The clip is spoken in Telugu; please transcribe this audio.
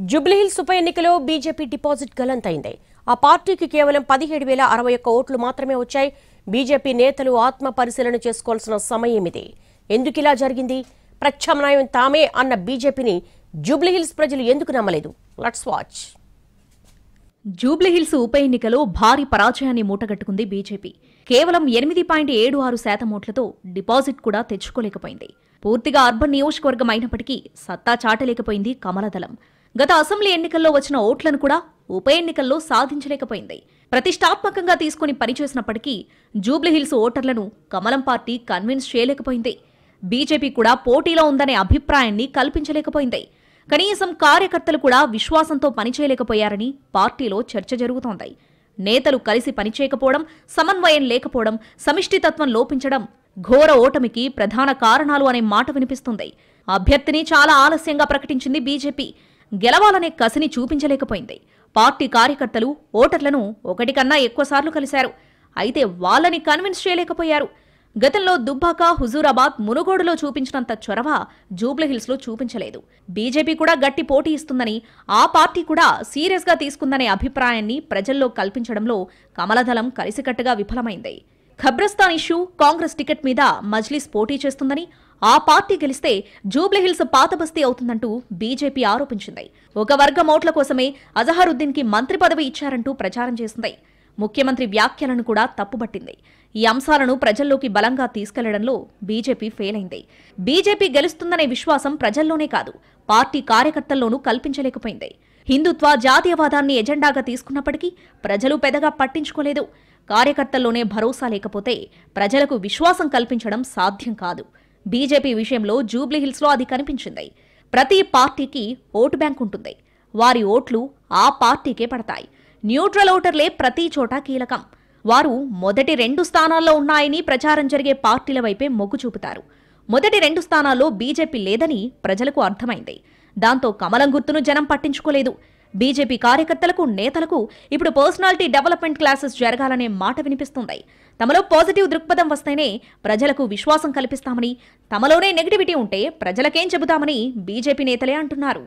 జూబ్లీహిల్స్ ఉప ఎన్నికలో బీజేపీ డిపాజిట్ గల్లంతైంది. ఆ పార్టీకి కేవలం 17,061 ఓట్లు మాత్రమే వచ్చాయి. బీజేపీ నేతలు ఆత్మ పరిశీలన చేసుకోవాల్సిన సమయం ఇది. ఎందుకిలా జరిగింది? ప్రత్యామ్నాయం తామే అన్న బీజేపీని జూబ్లీహిల్స్ ప్రజలు ఎందుకు నమ్మలేదు? Let's watch. జూబ్లీహిల్స్ ఉప ఎన్నికలో భారీ పరాజయాన్ని మూటగట్టుకుంది బీజేపీ. కేవలం 8.76% ఓట్లతో డిపాజిట్ కూడా తెచ్చుకోలేకపోయింది. పూర్తిగా అర్బన్ నియోజకవర్గం అయినప్పటికీ సత్తా చాటలేకపోయింది కమలదళం. గత అసెంబ్లీ ఎన్నికల్లో వచ్చిన ఓట్లను కూడా ఉప ఎన్నికల్లో సాధించలేకపోయింది. ప్రతిష్టాత్మకంగా తీసుకుని పనిచేసినప్పటికీ జూబ్లీహిల్స్ ఓటర్లను కమలం పార్టీ కన్విన్స్ చేయలేకపోయింది. బీజేపీ కూడా పోటీలో ఉందనే అభిప్రాయాన్ని కల్పించలేకపోయింది. కనీసం కార్యకర్తలు కూడా విశ్వాసంతో పనిచేయలేకపోయారని పార్టీలో చర్చ జరుగుతోంది. నేతలు కలిసి పనిచేయకపోవడం, సమన్వయం లేకపోవడం, సమిష్టితత్వం లోపించడం ఘోర ఓటమికి ప్రధాన కారణాలు అనే మాట వినిపిస్తుంది. అభ్యర్థిని చాలా ఆలస్యంగా ప్రకటించింది బీజేపీ. గెలవాలనే కసిని చూపించలేకపోయింది. పార్టీ కార్యకర్తలు ఓటర్లను ఒకటి కన్నా ఎక్కువసార్లు కలిశారు. అయితే వాళ్ళని కన్విన్స్ చేయలేకపోయారు. గతంలో దుబ్బాక, హుజూరాబాద్, మునుగోడులో చూపించినంత చొరవ జూబ్లీహిల్స్లో చూపించలేదు. బీజేపీ కూడా గట్టి పోటీ ఇస్తుందని, ఆ పార్టీ కూడా సీరియస్గా తీసుకుందనే అభిప్రాయాన్ని ప్రజల్లో కల్పించడంలో కమలదళం కలిసికట్టుగా విఫలమైంది. ఖబ్రస్థాన్ ఇష్యూ, కాంగ్రెస్ టికెట్ మీద మజ్లిస్ పోటీ చేస్తుందని, ఆ పార్టీ గెలిస్తే జూబ్లీహిల్స్ పాతబస్తీ అవుతుందంటూ బీజేపీ ఆరోపించింది. ఒక వర్గం ఓట్ల కోసమే అజహరుద్దీన్కి మంత్రి పదవి ఇచ్చారంటూ ప్రచారం చేసింది. ముఖ్యమంత్రి వ్యాఖ్యలను కూడా తప్పుబట్టింది. ఈ అంశాలను ప్రజల్లోకి బలంగా తీసుకెళ్లడంలో బీజేపీ ఫెయిల్ అయింది. బీజేపీ గెలుస్తుందనే విశ్వాసం ప్రజల్లోనే కాదు, పార్టీ కార్యకర్తల్లోనూ కల్పించలేకపోయింది. హిందుత్వ, జాతీయవాదాన్ని ఎజెండాగా తీసుకున్నప్పటికీ ప్రజలు పెద్దగా పట్టించుకోలేదు. కార్యకర్తల్లోనే భరోసా లేకపోతే ప్రజలకు విశ్వాసం కల్పించడం సాధ్యం కాదు. బీజేపీ విషయంలో జూబ్లీహిల్స్లో అది కనిపించింది. ప్రతి పార్టీకి ఓటు బ్యాంక్ ఉంటుంది. వారి ఓట్లు ఆ పార్టీకే పడతాయి. న్యూట్రల్ ఓటర్లే ప్రతి చోట కీలకం. వారు మొదటి 2 స్థానాల్లో ఉన్నాయని ప్రచారం జరిగే పార్టీల వైపే మొగ్గు చూపుతారు. మొదటి 2 స్థానాల్లో బీజేపీ లేదని ప్రజలకు అర్థమైంది. దాంతో కమలం గుర్తును జనం పట్టించుకోలేదు. బీజేపీ కార్యకర్తలకు, నేతలకు ఇప్పుడు పర్సనాలిటీ డెవలప్మెంట్ క్లాసెస్ జరగాలనే మాట వినిపిస్తుంది. తమలో పాజిటివ్ దృక్పథం వస్తేనే ప్రజలకు విశ్వాసం కల్పిస్తామని, తమలోనే నెగిటివిటీ ఉంటే ప్రజలకేం చెబుతామని బీజేపీ నేతలే అంటున్నారు.